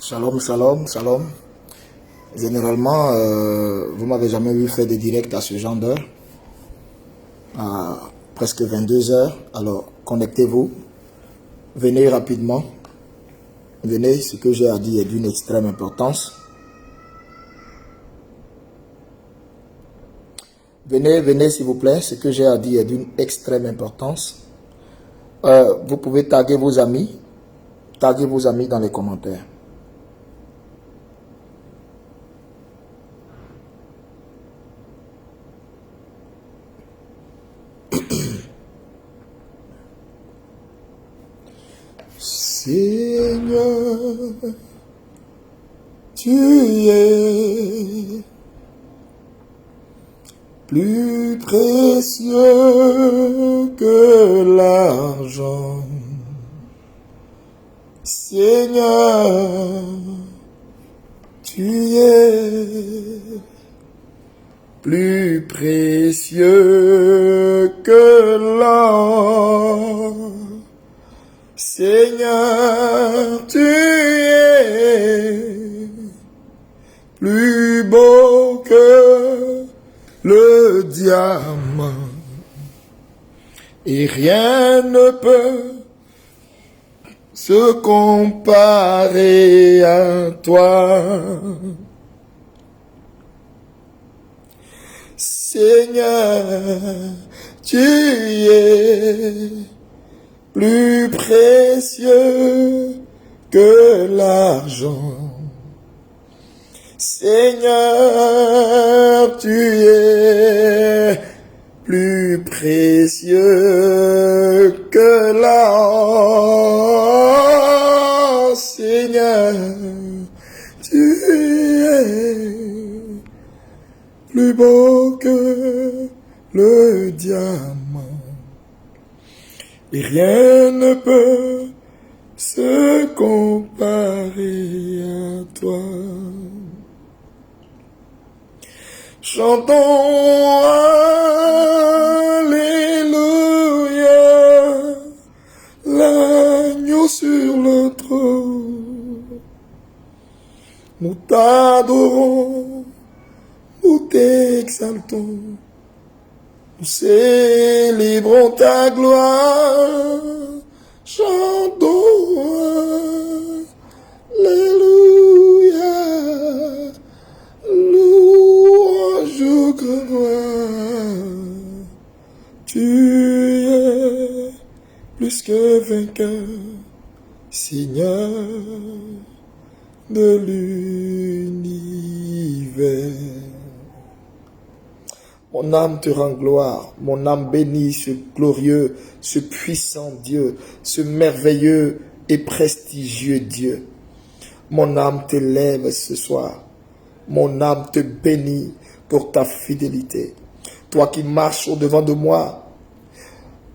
Shalom, shalom, shalom. Généralement, vous m'avez jamais vu faire des directs à ce genre d'heure, à presque 22 heures. Alors, connectez-vous, venez rapidement. Venez, ce que j'ai à dire est d'une extrême importance. Venez, venez s'il vous plaît, ce que j'ai à dire est d'une extrême importance. Vous pouvez taguer vos amis dans les commentaires. Seigneur, tu es plus précieux que l'argent. Seigneur, tu es plus précieux que l'or. Seigneur, tu es plus beau que le diamant, et rien ne peut se comparer à toi. Seigneur, tu es plus précieux que l'argent. Seigneur, tu es plus précieux que l'or. Seigneur, tu es plus beau que le diamant. Et rien ne peut se comparer à toi. Chantons Alléluia, l'agneau sur le trône. Nous t'adorons, nous t'exaltons. Nous célébrons ta gloire, chantons Alléluia, louange, gloire. Tu es plus que vainqueur, Seigneur de l'univers. Mon âme te rend gloire, mon âme bénit ce glorieux, ce puissant Dieu, ce merveilleux et prestigieux Dieu. Mon âme t'élève ce soir, mon âme te bénit pour ta fidélité. Toi qui marches au-devant de moi,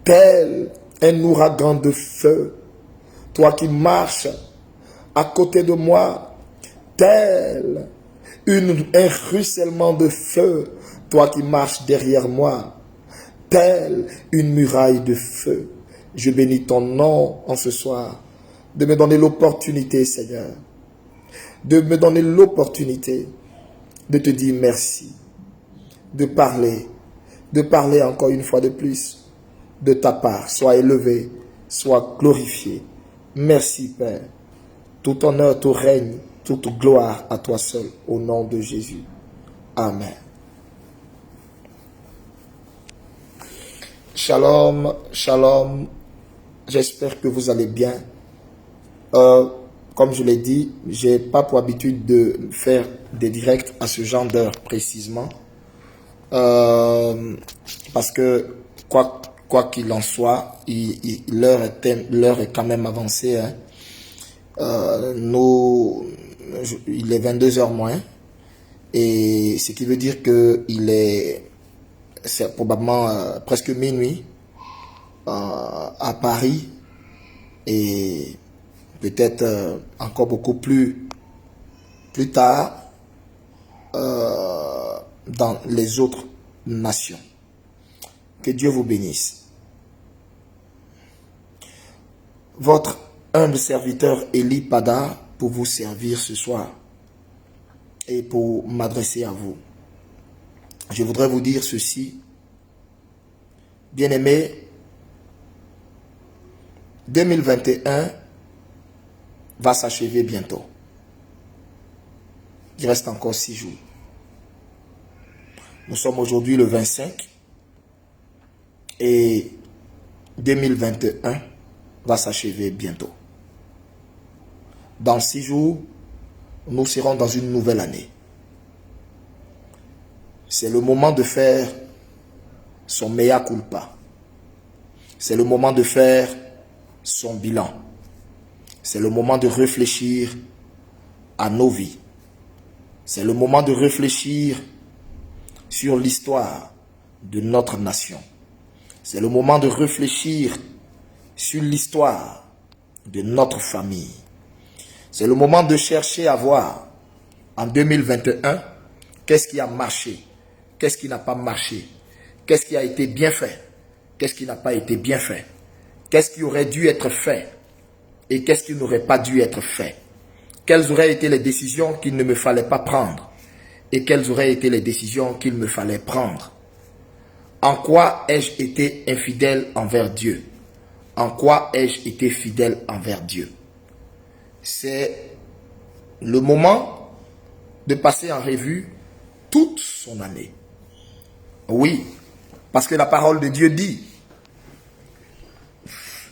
tel un ouragan de feu. Toi qui marches à côté de moi, tel un ruissellement de feu. Toi qui marches derrière moi, telle une muraille de feu. Je bénis ton nom en ce soir, de me donner l'opportunité, Seigneur, de me donner l'opportunité de te dire merci, de parler encore une fois de plus de ta part. Sois élevé, sois glorifié. Merci, Père. Tout honneur, tout règne, toute gloire à toi seul, au nom de Jésus. Amen. Shalom, shalom. J'espère que vous allez bien. Comme je l'ai dit, j'ai pas pour habitude de faire des directs à ce genre d'heure précisément. Parce que quoi qu'il en soit, l'heure est quand même avancée. Hein. Il est 22h moins. Et ce qui veut dire que c'est probablement presque minuit à Paris et peut-être encore beaucoup plus tard dans les autres nations. Que Dieu vous bénisse. Votre humble serviteur Eli Pada pour vous servir ce soir et pour m'adresser à vous. Je voudrais vous dire ceci. Bien-aimés, 2021 va s'achever bientôt. Il reste encore 6 jours. Nous sommes aujourd'hui le 25 et 2021 va s'achever bientôt. Dans 6 jours, nous serons dans une nouvelle année. C'est le moment de faire son mea culpa. C'est le moment de faire son bilan. C'est le moment de réfléchir à nos vies. C'est le moment de réfléchir sur l'histoire de notre nation. C'est le moment de réfléchir sur l'histoire de notre famille. C'est le moment de chercher à voir en 2021 qu'est-ce qui a marché, qu'est-ce qui n'a pas marché, qu'est-ce qui a été bien fait, qu'est-ce qui n'a pas été bien fait, qu'est-ce qui aurait dû être fait et qu'est-ce qui n'aurait pas dû être fait. Quelles auraient été les décisions qu'il ne me fallait pas prendre et quelles auraient été les décisions qu'il me fallait prendre. En quoi ai-je été infidèle envers Dieu? En quoi ai-je été fidèle envers Dieu? C'est le moment de passer en revue toute son année. Oui, parce que la parole de Dieu dit,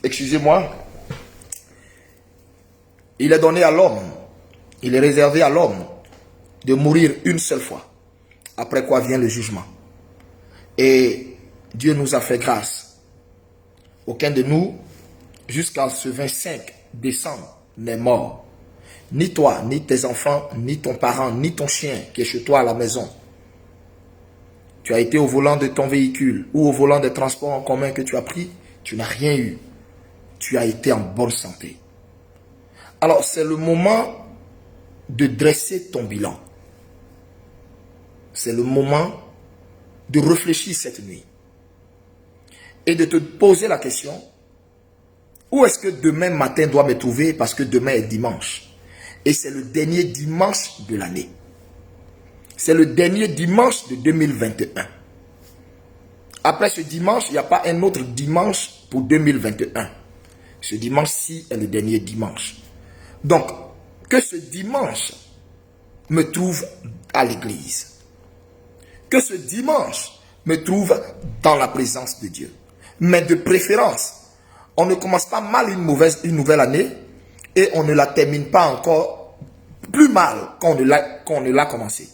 excusez-moi, il est donné à l'homme, il est réservé à l'homme de mourir une seule fois, après quoi vient le jugement. Et Dieu nous a fait grâce. Aucun de nous, jusqu'à ce 25 décembre, n'est mort. Ni toi, ni tes enfants, ni ton parent, ni ton chien qui est chez toi à la maison. Tu as été au volant de ton véhicule ou au volant des transports en commun que tu as pris, tu n'as rien eu. Tu as été en bonne santé. Alors, c'est le moment de dresser ton bilan. C'est le moment de réfléchir cette nuit et de te poser la question: où est-ce que demain matin doit me trouver, parce que demain est dimanche. Et c'est le dernier dimanche de l'année. C'est le dernier dimanche de 2021. Après ce dimanche, il n'y a pas un autre dimanche pour 2021. Ce dimanche-ci est le dernier dimanche. Donc, que ce dimanche me trouve à l'église. Que ce dimanche me trouve dans la présence de Dieu. Mais de préférence, on ne commence pas mal une nouvelle année et on ne la termine pas encore plus mal qu'on ne l'a commencé.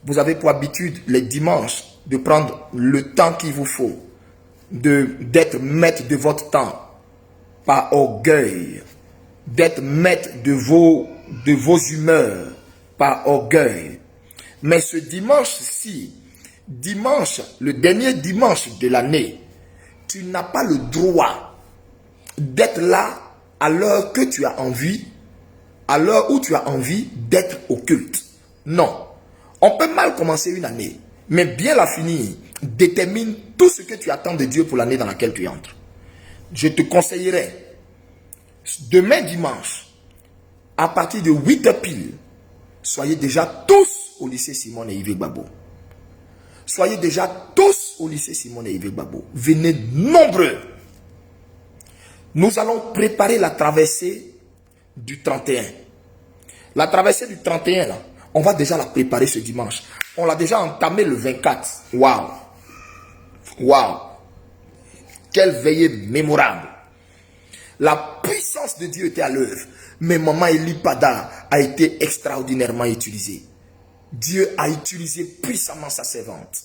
Vous avez pour habitude les dimanches de prendre le temps qu'il vous faut, d'être maître de votre temps, par orgueil, d'être maître de vos humeurs, par orgueil. Mais ce dimanche-ci, le dernier dimanche de l'année, tu n'as pas le droit d'être là à l'heure que tu as envie, à l'heure où tu as envie d'être au culte. Non. On peut mal commencer une année, mais bien la finir détermine tout ce que tu attends de Dieu pour l'année dans laquelle tu entres. Je te conseillerais, demain dimanche, à partir de 8h pile, soyez déjà tous au lycée Simone et Yves Gbagbo. Soyez déjà tous au lycée Simone et Yves Gbagbo. Venez nombreux. Nous allons préparer la traversée du 31. La traversée du 31, là, on va déjà la préparer ce dimanche. On l'a déjà entamé le 24. Waouh! Waouh! Quelle veillée mémorable. La puissance de Dieu était à l'œuvre. Mais maman Elipada a été extraordinairement utilisée. Dieu a utilisé puissamment sa servante.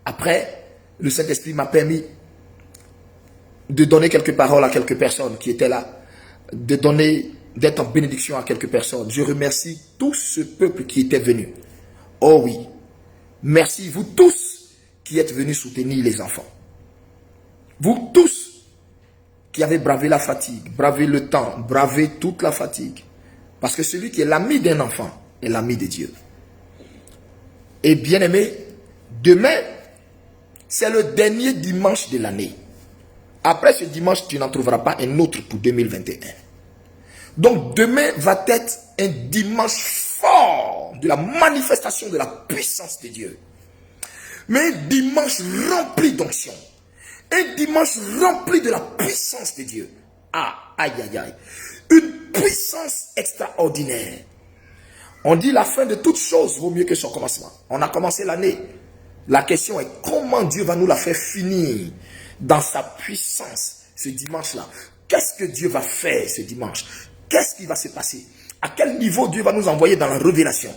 Après, le Saint-Esprit m'a permis de donner quelques paroles à quelques personnes qui étaient là, d'être en bénédiction à quelques personnes. Je remercie tout ce peuple qui était venu. Oh oui, merci vous tous qui êtes venus soutenir les enfants. Vous tous qui avez bravé la fatigue, bravé le temps, bravé toute la fatigue. Parce que celui qui est l'ami d'un enfant est l'ami de Dieu. Et bien aimé, demain, c'est le dernier dimanche de l'année. Après ce dimanche, tu n'en trouveras pas un autre pour 2021. Donc demain va être un dimanche fort de la manifestation de la puissance de Dieu. Mais un dimanche rempli d'onction. Un dimanche rempli de la puissance de Dieu. Ah, aïe, aïe, aïe. Une puissance extraordinaire. On dit la fin de toute chose vaut mieux que son commencement. On a commencé l'année. La question est comment Dieu va nous la faire finir dans sa puissance ce dimanche-là. Qu'est-ce que Dieu va faire ce dimanche? Qu'est-ce qui va se passer? À quel niveau Dieu va nous envoyer dans la révélation?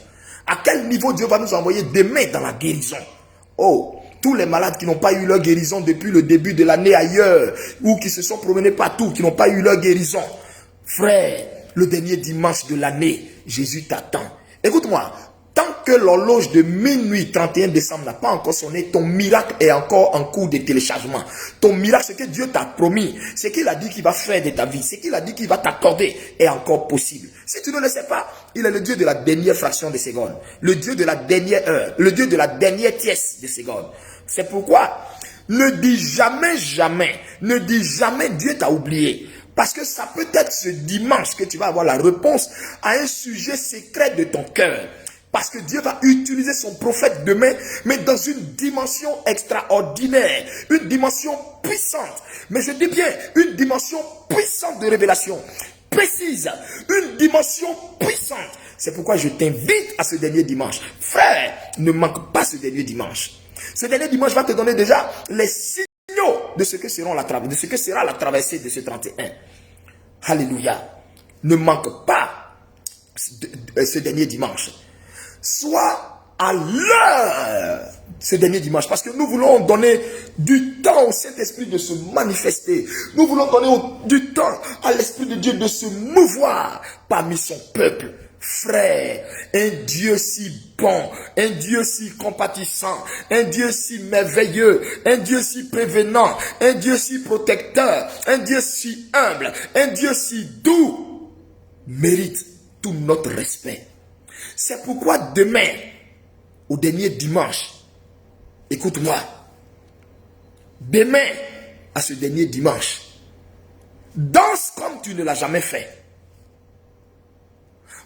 À quel niveau Dieu va nous envoyer demain dans la guérison? Oh, tous les malades qui n'ont pas eu leur guérison depuis le début de l'année ailleurs, ou qui se sont promenés partout, qui n'ont pas eu leur guérison. Frère, le dernier dimanche de l'année, Jésus t'attend. Écoute-moi, tant que l'horloge de minuit 31 décembre n'a pas encore sonné, ton miracle est encore en cours de téléchargement. Ton miracle, ce que Dieu t'a promis, ce qu'il a dit qu'il va faire de ta vie, ce qu'il a dit qu'il va t'accorder est encore possible. Si tu ne le sais pas, il est le Dieu de la dernière fraction de seconde, le Dieu de la dernière heure, le Dieu de la dernière tiers de seconde. C'est pourquoi, ne dis jamais, jamais, ne dis jamais Dieu t'a oublié. Parce que ça peut être ce dimanche que tu vas avoir la réponse à un sujet secret de ton cœur. Parce que Dieu va utiliser son prophète demain, mais dans une dimension extraordinaire, une dimension puissante. Mais je dis bien, une dimension puissante de révélation, précise, une dimension puissante. C'est pourquoi je t'invite à ce dernier dimanche. Frère, ne manque pas ce dernier dimanche. Ce dernier dimanche va te donner déjà les signaux de ce que sera la traversée de ce 31. Alléluia. Ne manque pas ce dernier dimanche. Sois à l'heure ce dernier dimanche, parce que nous voulons donner du temps au Saint-Esprit de se manifester. Nous voulons donner du temps à l'Esprit de Dieu de se mouvoir parmi son peuple. Frère, un Dieu si bon, un Dieu si compatissant, un Dieu si merveilleux, un Dieu si prévenant, un Dieu si protecteur, un Dieu si humble, un Dieu si doux, mérite tout notre respect. C'est pourquoi demain, au dernier dimanche, écoute-moi, demain, à ce dernier dimanche, danse comme tu ne l'as jamais fait.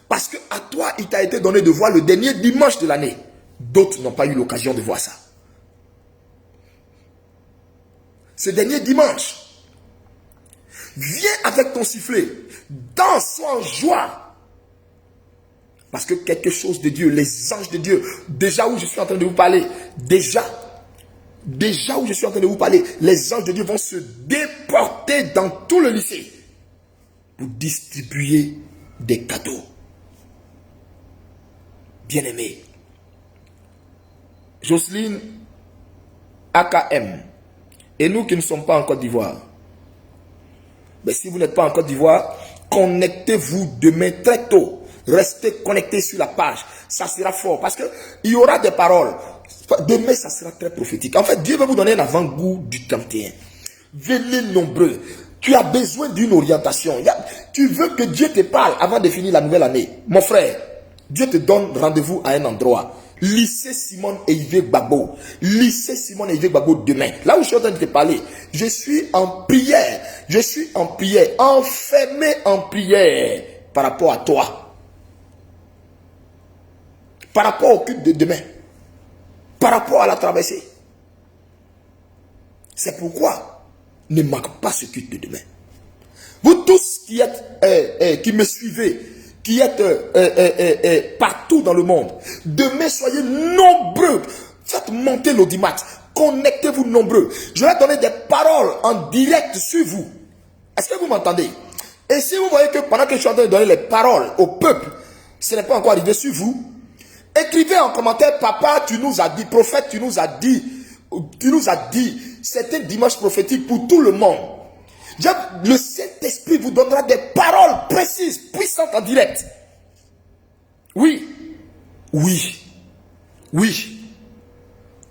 Parce que à toi, il t'a été donné de voir le dernier dimanche de l'année. D'autres n'ont pas eu l'occasion de voir ça. Ce dernier dimanche, viens avec ton sifflet, danse, sois en joie. Parce que quelque chose de Dieu, les anges de Dieu, déjà où je suis en train de vous parler, déjà où je suis en train de vous parler, les anges de Dieu vont se déporter dans tout le lycée pour distribuer des cadeaux. Bien-aimé, Jocelyne, AKM, et nous qui ne sommes pas en Côte d'Ivoire, mais si vous n'êtes pas en Côte d'Ivoire, connectez-vous demain très tôt. Restez connectés sur la page. Ça sera fort parce qu'il y aura des paroles. Demain, ça sera très prophétique. En fait, Dieu va vous donner un avant-goût du 31. Venez nombreux. Tu as besoin d'une orientation. Tu veux que Dieu te parle avant de finir la nouvelle année. Mon frère, Dieu te donne rendez-vous à un endroit. Lycée Simone et Yves Gbagbo. Lycée Simone et Yves Gbagbo demain. Là où je suis en train de te parler, je suis en prière. Je suis en prière. Enfermé en prière par rapport à toi. Par rapport au culte de demain. Par rapport à la traversée. C'est pourquoi ne manque pas ce culte de demain. Vous tous qui êtes, qui me suivez, qui êtes partout dans le monde, demain soyez nombreux. Faites monter l'audimat. Connectez-vous nombreux. Je vais donner des paroles en direct sur vous. Est-ce que vous m'entendez? Et si vous voyez que pendant que je suis en train de donner les paroles au peuple, ce n'est pas encore arrivé sur vous, écrivez en commentaire, papa, tu nous as dit, prophète, tu nous as dit, c'est un dimanche prophétique pour tout le monde. Le Saint-Esprit vous donnera des paroles précises, puissantes en direct. Oui, oui, oui.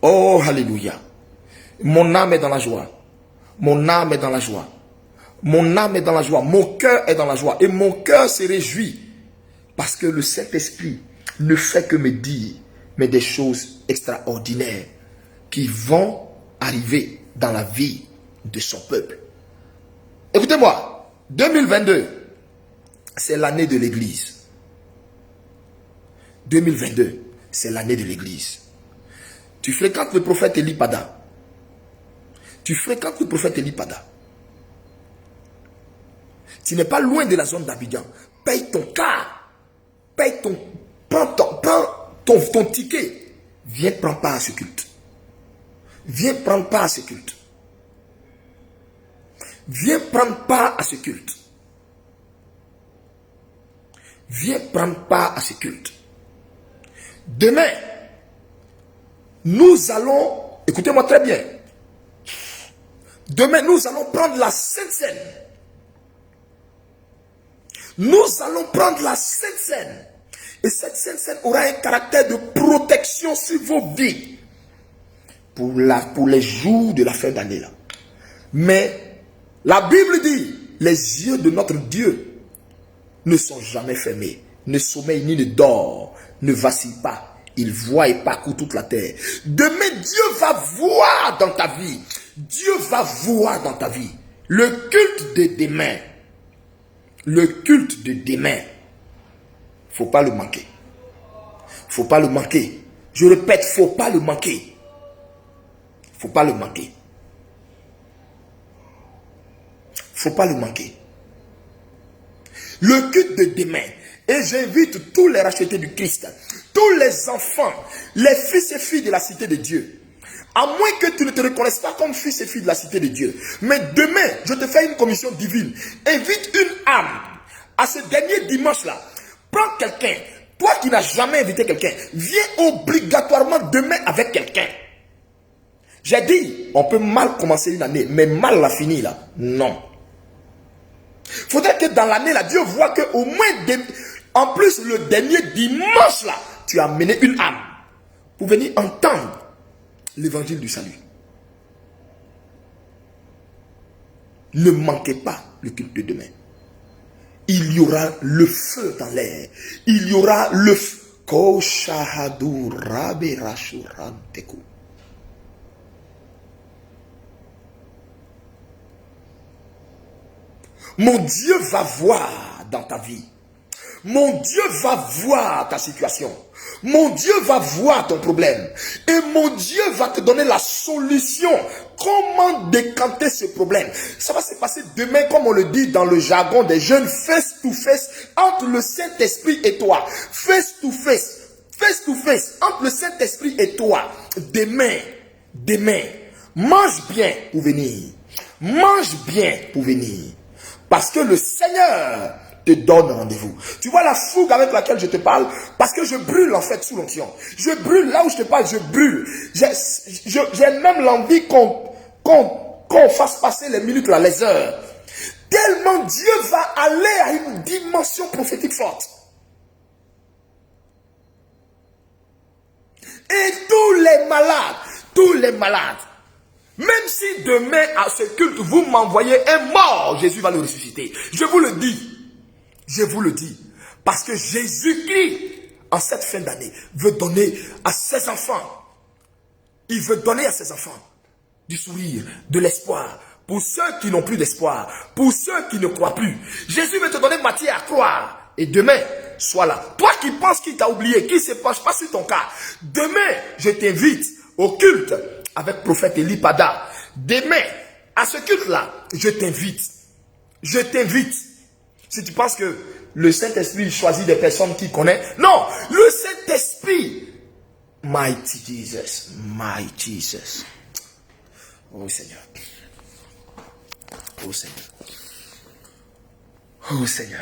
Oh, alléluia. Mon âme est dans la joie. Mon âme est dans la joie. Mon âme est dans la joie. Mon cœur est dans la joie. Et mon cœur se réjouit. Parce que le Saint-Esprit ne fait que me dire, mais des choses extraordinaires qui vont arriver dans la vie de son peuple. Écoutez-moi, 2022, c'est l'année de l'Église. 2022, c'est l'année de l'Église. Tu fréquentes le prophète Eli Pada. Tu fréquentes le prophète Eli Pada. Tu n'es pas loin de la zone d'Abidjan. Paye ton car. Paye ton... Prends ton ticket. Viens prendre part à ce culte. Viens prendre part à ce culte. Viens prendre part à ce culte. Viens prendre part à ce culte. Demain, nous allons, écoutez-moi très bien, demain nous allons prendre la Sainte Seine. Nous allons prendre la Sainte Seine. Et cette Sainte Seine aura un caractère de protection sur vos vies pour les jours de la fin d'année là. Mais la Bible dit, les yeux de notre Dieu ne sont jamais fermés, ne sommeillent ni ne dorment, ne vacillent pas. Il voit et parcourt toute la terre. Demain, Dieu va voir dans ta vie. Dieu va voir dans ta vie. Le culte de demain. Le culte de demain. Faut pas le manquer. Faut pas le manquer. Je répète, faut pas le manquer. Faut pas le manquer. Faut pas le manquer. Le culte de demain. Et j'invite tous les rachetés du Christ, tous les enfants, les fils et filles de la cité de Dieu. À moins que tu ne te reconnaisses pas comme fils et fille de la cité de Dieu. Mais demain, je te fais une commission divine. Invite une âme à ce dernier dimanche-là. Prends quelqu'un. Toi qui n'as jamais invité quelqu'un, viens obligatoirement demain avec quelqu'un. J'ai dit, on peut mal commencer une année, mais mal la finir là. Non. Il faudrait que dans l'année là, Dieu voit qu'au moins, en plus le dernier dimanche là, tu as mené une âme pour venir entendre l'évangile du salut. Ne manquez pas le culte de demain. Il y aura le feu dans l'air. Il y aura le feu. Mon Dieu va voir dans ta vie. Mon Dieu va voir ta situation. Mon Dieu va voir ton problème. Et mon Dieu va te donner la solution. Comment décanter ce problème? Ça va se passer demain, comme on le dit dans le jargon des jeunes, face to face, entre le Saint-Esprit et toi. Face to face. Face to face, entre le Saint-Esprit et toi. Demain, mange bien pour venir. Mange bien pour venir. Parce que le Seigneur te donne rendez-vous. Tu vois la fougue avec laquelle je te parle? Parce que je brûle en fait sous l'onction. Je brûle là où je te parle, je brûle. J'ai même l'envie qu'on fasse passer les minutes là, les heures. Tellement Dieu va aller à une dimension prophétique forte. Et tous les malades, même si demain à ce culte vous m'envoyez un mort, Jésus va le ressusciter. Je vous le dis. Je vous le dis. Parce que Jésus-Christ, en cette fin d'année, veut donner à ses enfants. Il veut donner à ses enfants du sourire, de l'espoir. Pour ceux qui n'ont plus d'espoir. Pour ceux qui ne croient plus. Jésus veut te donner matière à croire. Et demain, sois là. Toi qui penses qu'il t'a oublié, qui ne se penche pas sur ton cas. Demain, je t'invite au culte avec prophète Eli Pada. Demain, à ce culte-là, je t'invite. Je t'invite. Si tu penses que le Saint-Esprit choisit des personnes qu'il connaît. Non, le Saint-Esprit. My Jesus. Oh Seigneur. Oh Seigneur. Oh Seigneur.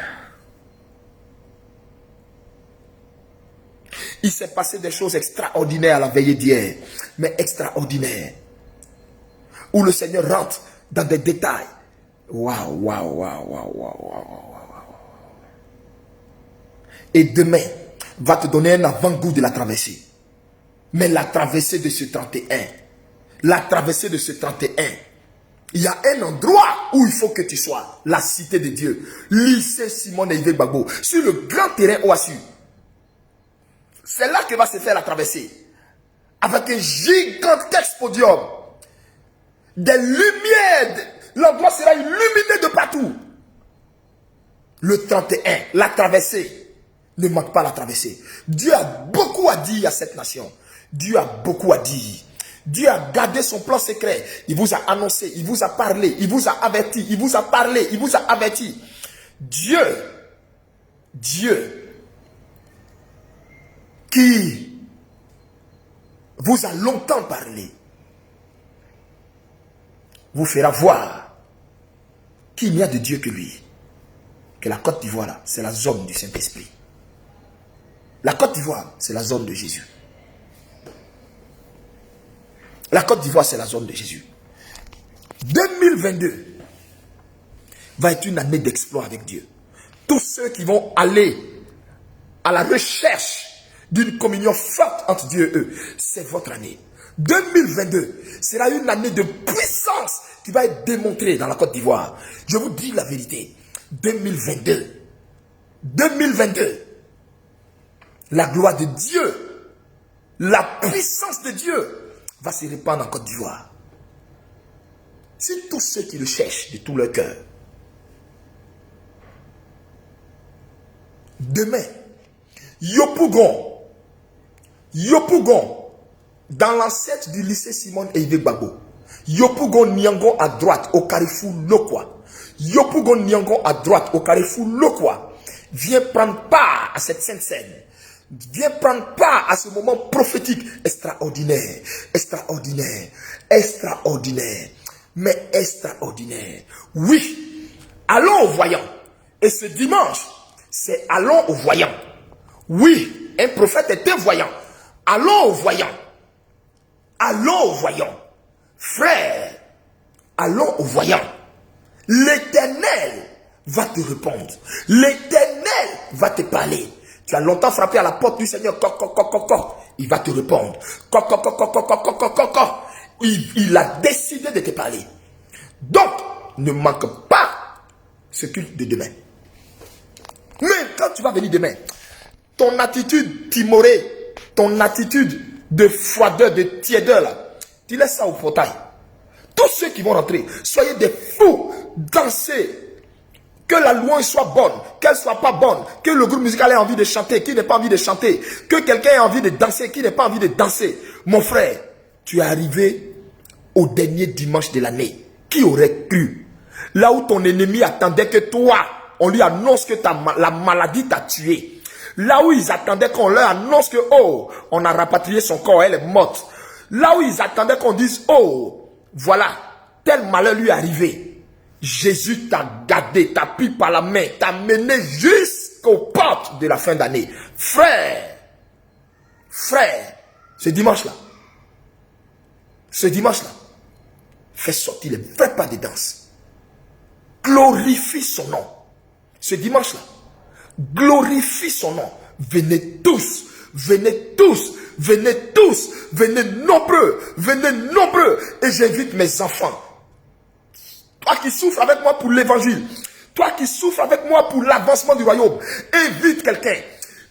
Il s'est passé des choses extraordinaires à la veillée d'hier. Mais extraordinaires. Où le Seigneur rentre dans des détails. Waouh, waouh, waouh, waouh, waouh, waouh. Et demain, va te donner un avant-goût de la traversée. Mais la traversée de ce 31. La traversée de ce 31. Il y a un endroit où il faut que tu sois. La cité de Dieu. Lycée Simon Eivé Gbagbo. Sur le grand terrain OASU. C'est là que va se faire la traversée. Avec un gigantesque podium. Des lumières. L'endroit sera illuminé de partout. Le 31. La traversée. Ne manque pas la traversée. Dieu a beaucoup à dire à cette nation. Dieu a beaucoup à dire. Dieu a gardé son plan secret. Il vous a annoncé, il vous a parlé, il vous a averti, il vous a parlé, il vous a averti. Dieu qui vous a longtemps parlé, vous fera voir qu'il n'y a de Dieu que lui. Que la Côte d'Ivoire, là, c'est la zone du Saint-Esprit. La Côte d'Ivoire, c'est la zone de Jésus. La Côte d'Ivoire, c'est la zone de Jésus. 2022 va être une année d'exploit avec Dieu. Tous ceux qui vont aller à la recherche d'une communion forte entre Dieu et eux, c'est votre année. 2022 sera une année de puissance qui va être démontrée dans la Côte d'Ivoire. Je vous dis la vérité. 2022, la gloire de Dieu, la puissance de Dieu va se répandre en Côte d'Ivoire. Si tous ceux qui le cherchent de tout leur cœur, demain, Yopougon, dans l'ancêtre du lycée Simon Eivé Gbagbo, Yopougon Niangon à droite au carrefour Lokwa, Yopougon Niangon à droite au carrefour Lokwa, viens prendre part à cette sainte scène. Viens prendre part à ce moment prophétique extraordinaire, extraordinaire, extraordinaire, mais extraordinaire. Oui, allons au voyant. Et ce dimanche, c'est allons au voyant. Oui, un prophète est un voyant. Allons au voyant. Allons au voyant. Frère, allons au voyant. L'Éternel va te répondre. L'Éternel va te parler. Tu as longtemps frappé à la porte du Seigneur. Il va te répondre. Il a décidé de te parler. Donc, ne manque pas ce culte de demain. Mais quand tu vas venir demain, ton attitude timorée, ton attitude de froideur, de tiédeur, là, tu laisses ça au portail. Tous ceux qui vont rentrer, soyez des fous, dansez. Que la louange soit bonne, qu'elle soit pas bonne, que le groupe musical ait envie de chanter, qui n'ait pas envie de chanter, que quelqu'un ait envie de danser, qui n'ait pas envie de danser. Mon frère, tu es arrivé au dernier dimanche de l'année. Qui aurait cru? Là où ton ennemi attendait que toi, on lui annonce que la maladie t'a tué. Là où ils attendaient qu'on leur annonce que, oh, on a rapatrié son corps, elle est morte. Là où ils attendaient qu'on dise, oh, voilà, tel malheur lui est arrivé. Jésus t'a gardé, t'a pris par la main, t'a mené jusqu'aux portes de la fin d'année. Frère, ce dimanche-là, fais sortir les vrais pas de danse. Glorifie son nom. Ce dimanche-là, glorifie son nom. Venez tous, venez tous, venez tous, venez nombreux, et j'invite mes enfants. Toi qui souffres avec moi pour l'évangile, toi qui souffres avec moi pour l'avancement du royaume, invite quelqu'un.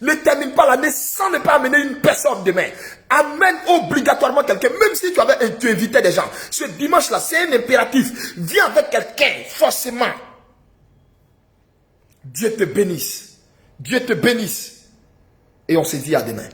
Ne termine pas l'année sans ne pas amener une personne demain. Amène obligatoirement quelqu'un, même si tu invitais des gens. Ce dimanche-là, c'est un impératif. Viens avec quelqu'un, forcément. Dieu te bénisse. Dieu te bénisse. Et on se dit à demain.